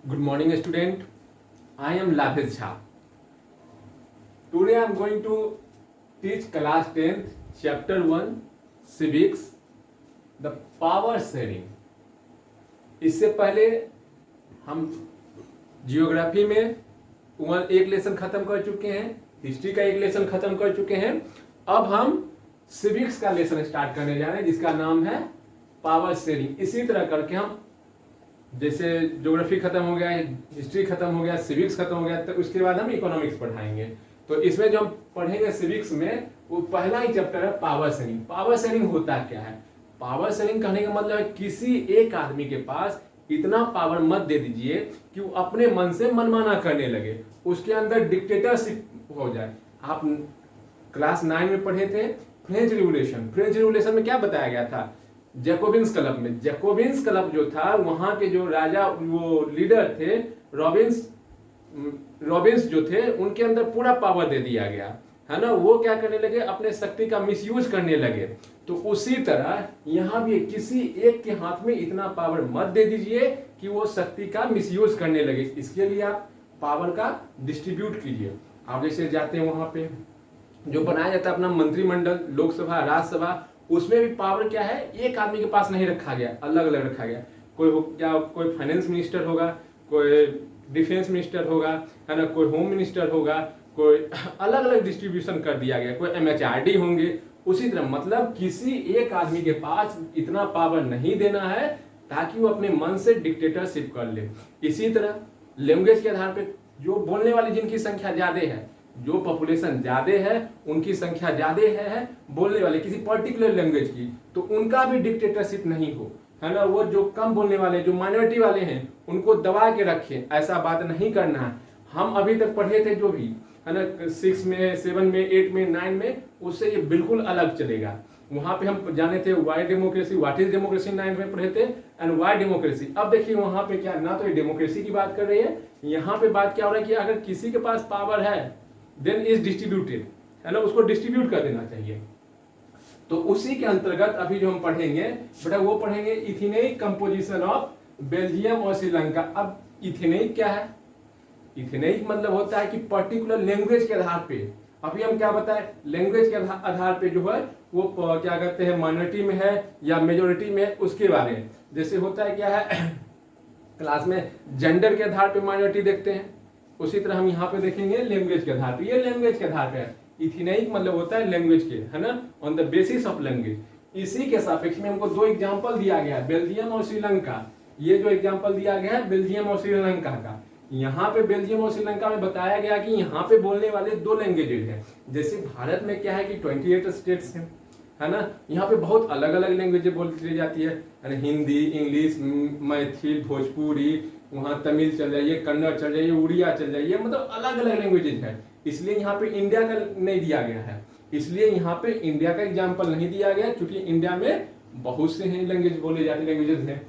Good morning, student. I am Lathesh Jha. Today I am going to teach class 10th, chapter 1, civics, the power sharing. इससे पहले हम geography में एक lesson खत्म कर चुके हैं, हिस्ट्री का एक लेसन खत्म कर चुके हैं. अब हम सिविक्स का लेसन स्टार्ट करने जा रहे हैं जिसका नाम है पावर शेयरिंग. इसी तरह करके हम जैसे ज्योग्राफी खत्म हो गया, हिस्ट्री खत्म हो गया, सिविक्स खत्म हो गया, तो उसके बाद हम इकोनॉमिक्स पढ़ाएंगे. तो इसमें जो हम पढ़ेंगे सिविक्स में, वो पहला ही चैप्टर है पावर शेयरिंग. पावर शेयरिंग होता क्या है? पावर शेयरिंग कहने का मतलब है किसी एक आदमी के पास इतना पावर मत दे दीजिए कि वो अपने मन से मनमाना करने लगे, उसके अंदर डिक्टेटरशिप हो जाए. आप क्लास 9 में पढ़े थे फ्रेंच रिवोल्यूशन. फ्रेंच रिवोल्यूशन में क्या बताया गया था? जैकोबिन्स क्लब में, जैकोबिन्स क्लब जो था वहां के जो राजा, वो लीडर थे रॉबिन्स जो थे, उनके अंदर पूरा पावर दे दिया गया है ना. वो क्या करने लगे? अपने शक्ति का मिसयूज करने लगे. तो उसी तरह यहां भी किसी एक के हाथ में इतना पावर मत दे दीजिए कि वो शक्ति का मिसयूज करने लगे. इसके लिए आप पावर का डिस्ट्रीब्यूट कीजिए. आप जैसे जाते हैं वहां पे जो बनाया जाता है अपना मंत्रिमंडल, लोकसभा, राज्यसभा, उसमें भी पावर क्या है? एक आदमी के पास नहीं रखा गया, अलग अलग रखा गया. कोई फाइनेंस मिनिस्टर होगा, कोई डिफेंस मिनिस्टर होगा, है ना, कोई होम मिनिस्टर होगा, कोई अलग अलग डिस्ट्रीब्यूशन कर दिया गया, कोई MHRD होंगे. उसी तरह मतलब किसी एक आदमी के पास इतना पावर नहीं देना है ताकि वो अपने मन से डिक्टेटरशिप कर ले. इसी तरह लैंग्वेज के आधार पे जो बोलने वाली जिनकी संख्या ज्यादा है, जो पॉपुलेशन ज्यादा है, उनकी संख्या ज्यादा है बोलने वाले किसी पर्टिकुलर लैंग्वेज की, तो उनका भी डिक्टेटरशिप नहीं हो, है ना. वो जो कम बोलने वाले, जो माइनॉरिटी वाले हैं, उनको दबा के रखें, ऐसा बात नहीं करना है. हम अभी तक पढ़े थे जो भी, है ना, 6 में, 7 में, 8 में, 9 में, उससे ये बिल्कुल अलग चलेगा. वहां पे हम जाने थे Y democracy, what is democracy 9 में पढ़े थे, एंड वाई डेमोक्रेसी. अब देखिए वहां पे क्या, ना तो ये डेमोक्रेसी की बात कर रही है, यहाँ पे बात क्या हो रहा है कि अगर किसी के पास पावर है देन इज डिस्ट्रीब्यूटेड, है ना, उसको डिस्ट्रीब्यूट कर देना चाहिए. तो उसी के अंतर्गत अभी जो हम पढ़ेंगे बेटा, वो पढ़ेंगे इथेनिक कंपोजिशन ऑफ बेल्जियम और श्रीलंका. अब इथेनिक क्या है? इथेनिक मतलब होता है कि पर्टिकुलर लैंग्वेज के आधार पे, अभी हम क्या बताएं, लैंग्वेज के आधार पे जो है वो क्या कहते हैं, माइनॉरिटी में है या मेजोरिटी में है, उसके बारे में. जैसे होता है क्या है क्लास में जेंडर के आधार पे माइनॉरिटी देखते हैं, उसी तरह हम यहाँ पे देखेंगे लैंग्वेज के आधार पे. ये लैंग्वेज के आधार पे है. इथेनिक मतलब होता है लैंग्वेज के, है ना, on the basis of language. इसी के सापेक्ष में हमको दो एग्जांपल दिया गया है, बेल्जियम और श्रीलंका. ये जो एग्जांपल दिया गया है बेल्जियम और श्रीलंका का, यहाँ पे बेल्जियम और श्रीलंका में बताया गया कि यहाँ पे बोलने वाले दो लैंग्वेजेज हैं. जैसे भारत में क्या है कि 28 स्टेट्स हैं, है ना, यहाँ पे बहुत अलग अलग लैंग्वेज बोली जाती है, हिंदी, इंग्लिश, मैथिल, भोजपुरी, वहाँ तमिल चल जाइए, कन्नड़ चल जाइए, उड़िया चल जाइए, मतलब अलग अलग लैंग्वेजेज है. इसलिए यहाँ पे इंडिया का नहीं दिया गया है, इसलिए यहाँ पे इंडिया का एग्जाम्पल नहीं दिया गया, क्योंकि इंडिया में बहुत से हैं लैंग्वेज बोले जाते लैंग्वेजेस हैं.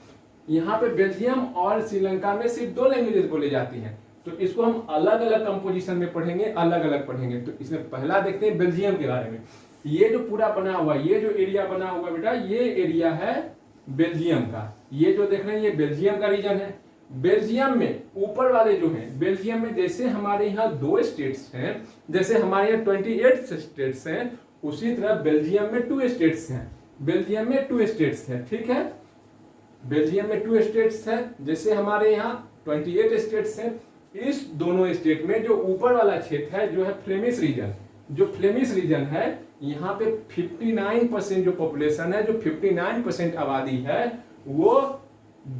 यहाँ पे बेल्जियम और श्रीलंका में सिर्फ 2 लैंग्वेजेस बोली जाती हैं. तो इसको हम अलग अलग कंपोजिशन में पढ़ेंगे, अलग अलग पढ़ेंगे. तो इसमें पहला देखते हैं बेल्जियम के बारे में. ये जो पूरा बना हुआ, ये जो एरिया बना हुआ बेटा, ये एरिया है बेल्जियम का. ये जो देख रहे हैं ये बेल्जियम का रीजन है. बेल्जियम में ऊपर वाले जो हैं, बेल्जियम में जैसे हमारे यहाँ 2 स्टेट्स हैं, जैसे हमारे यहाँ 28 स्टेट्स हैं, उसी तरह बेल्जियम में 2 स्टेट्स हैं. बेल्जियम में 2 स्टेट्स हैं, ठीक है. बेल्जियम में 2 स्टेट्स हैं, जैसे हमारे यहाँ 28 स्टेट्स हैं. इस दोनों स्टेट में जो ऊपर वाला क्षेत्र है जो है फ्लेमिश रीजन, जो फ्लेमिश रीजन है, यहाँ पे 59% जो पॉपुलेशन है, जो 59% आबादी है, वो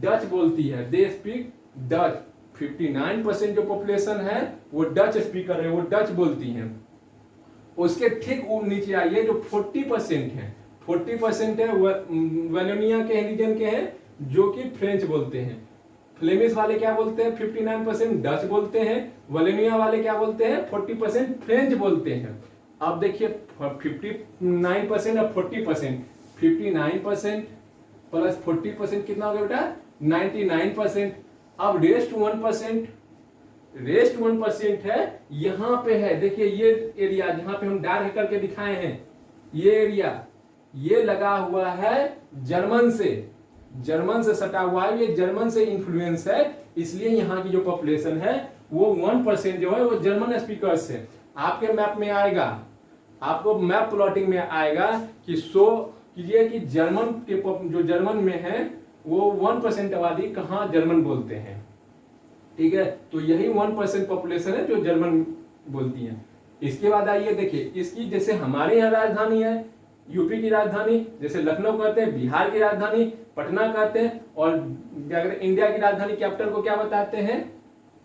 डच बोलती है. They speak Dutch. 59% जो पॉपुलेशन है वो डच स्पीकर है, वो डच बोलती हैं. उसके ठीक नीचे आइए जो 40% है, 40% है वैलोनिया के रीजन के हैं जो कि फ्रेंच बोलते हैं. फ्लेमिश वाले क्या बोलते हैं? 59% डच बोलते हैं. वैलोनिया वाले क्या बोलते हैं? 40% फ्रेंच बोलते हैं. अब देखिए 59% और 40%, 59% प्लस 40% कितना हो गया बेटा? 99%. अब रेस्ट 1% है, यहां पे है. देखिए ये एरिया जहां पे हम डार्क करके दिखाए हैं, ये एरिया ये लगा हुआ है जर्मन से. जर्मन से सटा हुआ है, ये जर्मन से इन्फ्लुएंस है, इसलिए यहाँ की जो पॉपुलेशन है वो 1% जो है वो जर्मन स्पीकर्स है। आपके मैप में आएगा, आपको मैप प्लॉटिंग में आएगा कि शो कीजिए कि जर्मन के जो जर्मन में है वो 1% आबादी कहाँ जर्मन बोलते हैं, ठीक है। तो यही 1% पॉपुलेशन है जो जर्मन बोलती है। इसके बाद आइए देखिए, इसकी जैसे हमारे यहाँ राजधानी है यूपी की राजधानी, जैसे लखनऊ कहते हैं, बिहार की राजधानी पटना कहते हैं, और क्या कहते हैं इंडिया की राजधानी कैपिटल को क्या बताते हैं,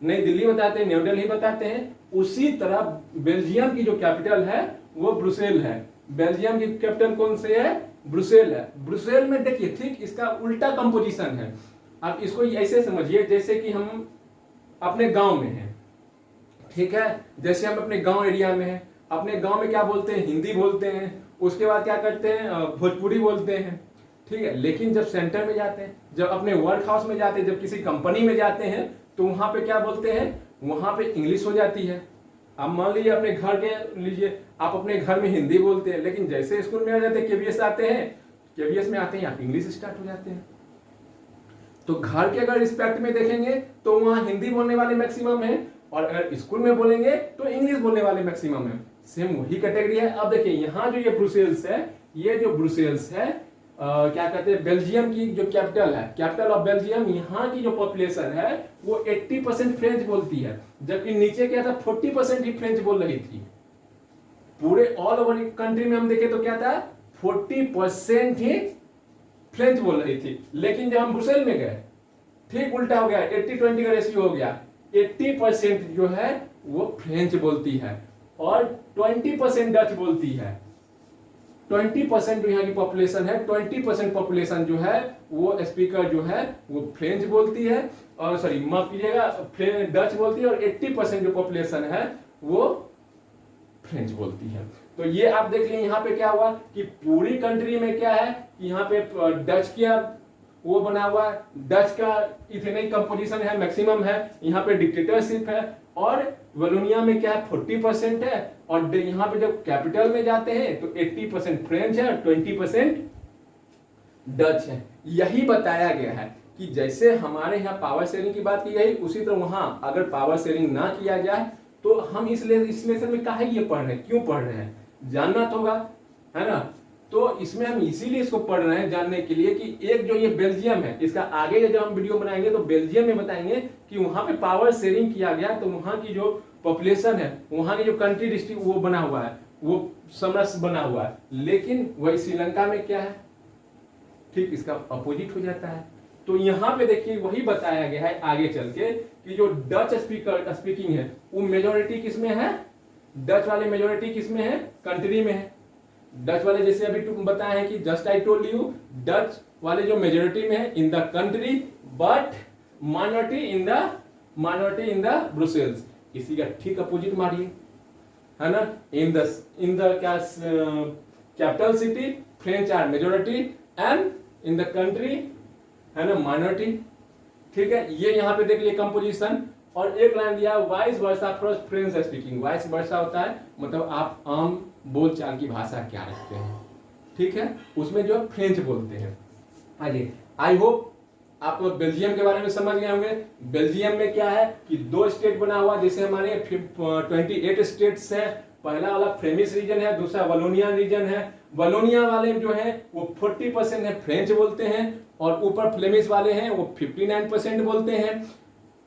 नई दिल्ली बताते हैं, न्यू दिल्ली बताते हैं। उसी तरह बेल्जियम की जो कैपिटल है वो ब्रुसेल है। बेल्जियम की कैपिटल कौन से है, ब्रुसेल है। ब्रुसेल में देखिए ठीक इसका उल्टा कंपोजिशन है। अब इसको ऐसे समझिए जैसे कि हम अपने गांव में हैं, ठीक है, जैसे हम अपने गांव एरिया में हैं, अपने गांव में क्या बोलते हैं, हिंदी बोलते हैं, उसके बाद क्या करते हैं, भोजपुरी बोलते हैं, ठीक है। लेकिन जब सेंटर में जाते हैं, जब अपने वर्क हाउस में जाते हैं, जब किसी कंपनी में जाते हैं, तो वहां पे क्या बोलते हैं, वहां पे इंग्लिश हो जाती है। अब मान लीजिए अपने घर के लीजिए, आप अपने घर में हिंदी बोलते हैं, लेकिन जैसे स्कूल में आ जाते हैं, केबीएस आते हैं, केबीएस में आते हैं आप इंग्लिश स्टार्ट हो जाते हैं। तो घर के अगर रिस्पेक्ट में देखेंगे तो वहां हिंदी बोलने वाले मैक्सिमम है, और अगर स्कूल में बोलेंगे तो इंग्लिश बोलने वाले मैक्सिमम है। सेम वही कैटेगरी है। अब देखिए यहाँ जो ये ब्रुसेल्स है, ये जो ब्रुसेल्स है क्या कहते हैं, बेल्जियम की जो कैपिटल है, कैपिटल ऑफ बेल्जियम, यहाँ की जो पॉपुलेशन है वो 80% फ्रेंच बोलती है, जबकि नीचे क्या था 40% ही फ्रेंच बोल रही थी। पूरे ऑल ओवर कंट्री में हम देखें तो क्या था 40% ही फ्रेंच बोल रही थी। लेकिन जब हम ब्रुसेल में गए ठीक उल्टा हो गया, 80-20 का रेशियो हो गया। 80% जो है वो फ्रेंच बोलती है और 20% डच बोलती है। 20% जो यहाँ की पॉपुलेशन है, 20% पॉपुलेशन जो है वो स्पीकर जो है वो फ्रेंच बोलती है, और सॉरी माफ कीजिएगा डच बोलती है, और 80% जो पॉपुलेशन है वो फ्रेंच बोलती है। तो ये आप देख लीजिए यहाँ पे क्या हुआ कि पूरी कंट्री में क्या है, यहाँ पे डच किया वो बना हुआ है, डच का इतने कंपोजिशन है, मैक्सिमम है, यहाँ पे डिक्टेटरशिप है, और वलोनिया में क्या है 40% है, और यहाँ पे जब कैपिटल में जाते हैं तो 80% फ्रेंच है और 20% डच है। यही बताया गया है कि जैसे हमारे यहाँ पावर शेयरिंग की बात की गई, उसी तरह वहां अगर पावर शेयरिंग ना किया जाए तो हम इस लेसन में काहे ये पढ़ रहे हैं, क्यों पढ़ रहे हैं, जानना तो होगा, है ना। तो इसमें हम इसीलिए इसको पढ़ रहे हैं जानने के लिए कि एक जो ये बेल्जियम है, इसका आगे जब हम वीडियो बनाएंगे तो बेल्जियम में बताएंगे कि वहां पे पावर शेयरिंग किया गया, तो वहां की जो पॉपुलेशन है, वहां की जो कंट्री डिस्ट्रिक्ट वो बना हुआ है, वो समरस बना हुआ है। लेकिन वही श्रीलंका में क्या है, ठीक इसका अपोजिट हो जाता है। तो यहाँ पे देखिए वही बताया गया है आगे चल के कि जो डच स्पीकिंग है वो मेजोरिटी किसमें है, डच वाले मेजोरिटी किसमें है, कंट्री में है। डच वाले जैसे अभी तुम बताए हैं कि just I told you, Dutch वाले जो मेजोरिटी में है in the country, but minority in the Brussels. इसी का ठीक अपोजिट मारिए, है ना। In the capital city French are majority and in the country है ना माइनॉरिटी, ठीक है। ये यहाँ पे देख लिए कंपोजिशन, और एक लाइन दिया vice versa for French speaking. Vice versa होता है मतलब आप आम बोलचाल की भाषा क्या रखते हैं, ठीक है, उसमें जो फ्रेंच बोलते हैं। आइए, आई होप आप बेल्जियम के बारे में समझ गए होंगे। बेल्जियम में क्या है कि 2 स्टेट बना हुआ, जैसे हमारे 28 स्टेट्स है। पहला वाला फ्लेमिश रीजन है, दूसरा वलोनिया रीजन है। वलोनिया वाले जो है वो 40% है फ्रेंच बोलते हैं, और ऊपर फ्लेमिश वाले हैं वो 59% बोलते हैं।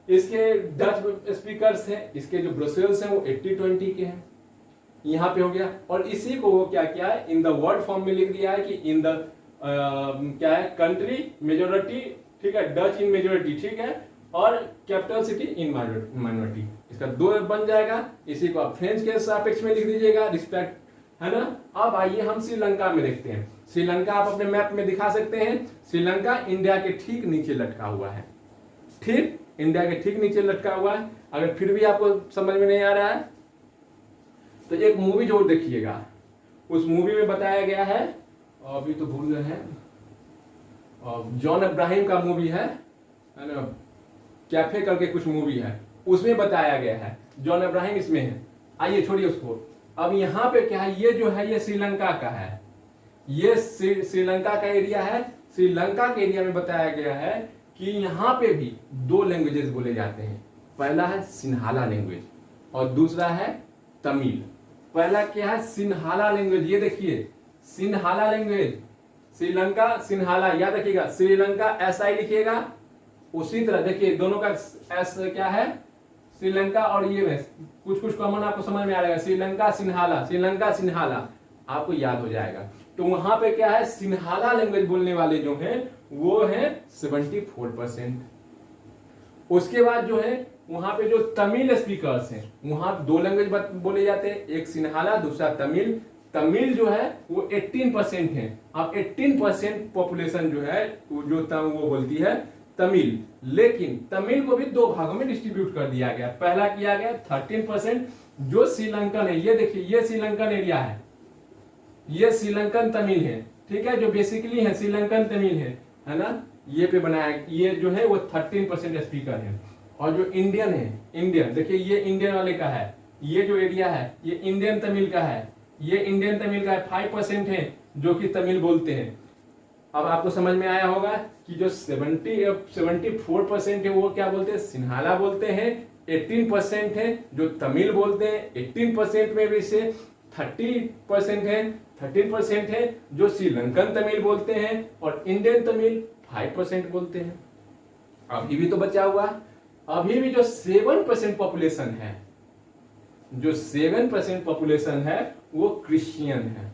इसके डच स्पीकर्स हैं, इसके जो ब्रुसेल्स हैं वो 80-20 के हैं। यहाँ पे हो गया, और इसी को वो क्या किया है इन द वर्ड फॉर्म में लिख दिया है कि इन द क्या है कंट्री मेजोरिटी, ठीक है, डच इन मेजोरिटी, ठीक है, और कैपिटल सिटी इन माइनॉरिटी। इसका 2 बन जाएगा। इसी को आप फ्रेंच के सापेक्ष में लिख दीजिएगा, रिस्पेक्ट, है ना। अब आइए हम श्रीलंका में देखते हैं। श्रीलंका आप अपने मैप में दिखा सकते हैं। श्रीलंका इंडिया के ठीक नीचे लटका हुआ है, ठीक इंडिया के ठीक नीचे लटका हुआ है। अगर फिर भी आपको समझ में नहीं आ रहा है तो एक मूवी जरूर देखिएगा। उस मूवी में बताया गया है, अभी तो भूल गए हैं, जॉन अब्राहिम का मूवी है ना, कैफे करके कुछ मूवी है, उसमें बताया गया है, जॉन अब्राहिम इसमें है। आइए छोड़िए उसको। अब यहाँ पे क्या है, ये जो है ये श्रीलंका का है, ये श्रीलंका का एरिया है। श्रीलंका के एरिया में बताया गया है कि यहाँ पे भी 2 लैंग्वेजेस बोले जाते हैं। पहला है सिन्हाला लैंग्वेज और दूसरा है तमिल। पहला क्या है? सिन्हाला लैंग्वेज। ये देखिए सिन्हाला लैंग्वेज, श्रीलंका सिन्हाला, याद रखिएगा। श्रीलंका ऐसा ही लिखिएगा, उसी तरह देखिए दोनों का एस क्या है, श्रीलंका और ये में कुछ कुछ कॉमन आपको समझ में आ जाएगा। श्रीलंका सिन्हाला, श्रीलंका सिन्हाला आपको याद हो जाएगा। तो वहां पे क्या है, सिन्हाला लैंग्वेज बोलने वाले जो हैं वो है 74%। उसके बाद जो है वहां पे जो तमिल स्पीकर्स हैं, वहां 2 लैंग्वेज बोले जाते हैं, एक सिन्हाला दूसरा तमिल। तमिल जो है वो 18% है। अब 18% पॉपुलेशन जो है वो बोलती है तमिल। लेकिन तमिल को भी 2 भागों में डिस्ट्रीब्यूट कर दिया गया। पहला किया गया 13% जो श्रीलंकन है, ये देखिए ये श्रीलंकन एरिया है, ये श्रीलंकन तमिल है, ठीक है, जो बेसिकली है श्रीलंकन तमिल है ना, ये पे बनाया। ये जो है वो 13% स्पीकर है। और जो इंडियन है, इंडियन देखिए ये इंडियन वाले का है, ये जो एरिया है ये इंडियन तमिल का है, ये इंडियन तमिल का है, 5% है जो कि तमिल बोलते हैं। अब आपको समझ में आया होगा कि जो 74% है वो क्या बोलते हैं, सिन्हाला बोलते हैं। 18% है जो तमिल बोलते हैं। 18% में भी से 13% है जो श्रीलंकन तमिल बोलते हैं और इंडियन तमिल 5% बोलते हैं। अभी भी तो बचा हुआ, अभी भी जो 7% पॉपुलेशन है, जो 7% पॉपुलेशन है वो क्रिश्चियन है।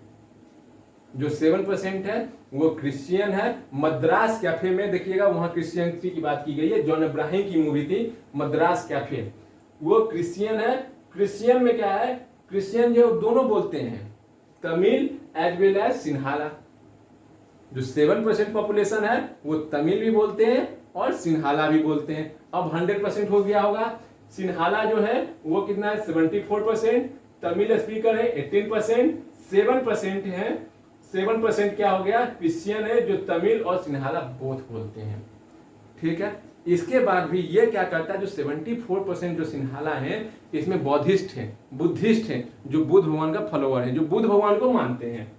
जो 7% है वो क्रिश्चियन है। मद्रास कैफे में देखिएगा वहां क्रिश्चियनिटी की बात की गई है। जॉन अब्राहम की मूवी थी मद्रास कैफे, वो क्रिश्चियन है। क्रिश्चियन में क्या है, क्रिश्चियन जो दोनों बोलते हैं, Tamil as well as Sinhala. जो 7% पॉपुलेशन है वो तमिल भी बोलते हैं और सिन्हाला भी बोलते हैं। अब 100% हो गया होगा। सिन्हाला जो है वो कितना है, 74%। तमिल स्पीकर है 18%। 7% है, 7% क्या हो गया, क्रिश्चियन है जो तमिल और सिन्हाला बोथ बोलते हैं, ठीक है। इसके बाद भी ये क्या करता है, जो 74% जो सिन्हाला है इसमें बौद्धिस्ट है, बुद्धिस्ट है, जो बुद्ध भगवान का फॉलोअर है, जो बुद्ध भगवान को मानते हैं,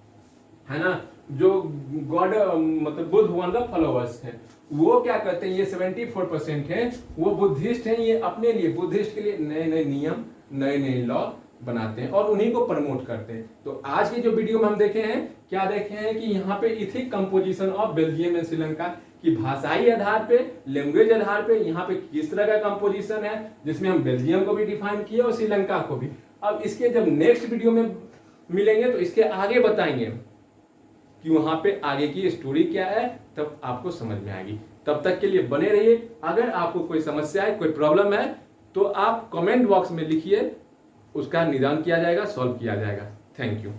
है ना, जो गॉड मतलब बुद्ध भगवान का फॉलोअर्स है। वो क्या करते हैं, ये 74% है, वो बुद्धिस्ट हैं। ये अपने लिए बुद्धिस्ट के लिए नए नए नियम, नए नए लॉ बनाते हैं और उन्हीं को प्रमोट करते हैं। तो आज की जो वीडियो में हम देखे हैं, क्या देखे हैं कि यहाँ पे ethic composition of Belgium and Sri Lanka की भाषाई आधार पे, लैंग्वेज आधार पे यहाँ पे किस तरह का कंपोजिशन है, जिसमें हम बेल्जियम को भी डिफाइन किए और श्रीलंका को भी। अब इसके जब नेक्स्ट वीडियो में मिलेंगे तो इसके आगे बताएंगे कि वहां पे आगे की स्टोरी क्या है, तब आपको समझ में आएगी। तब तक के लिए बने रहिए। अगर आपको कोई समस्या है, कोई प्रॉब्लम है तो आप कमेंट बॉक्स में लिखिए, उसका निदान किया जाएगा, सॉल्व किया जाएगा। Thank you.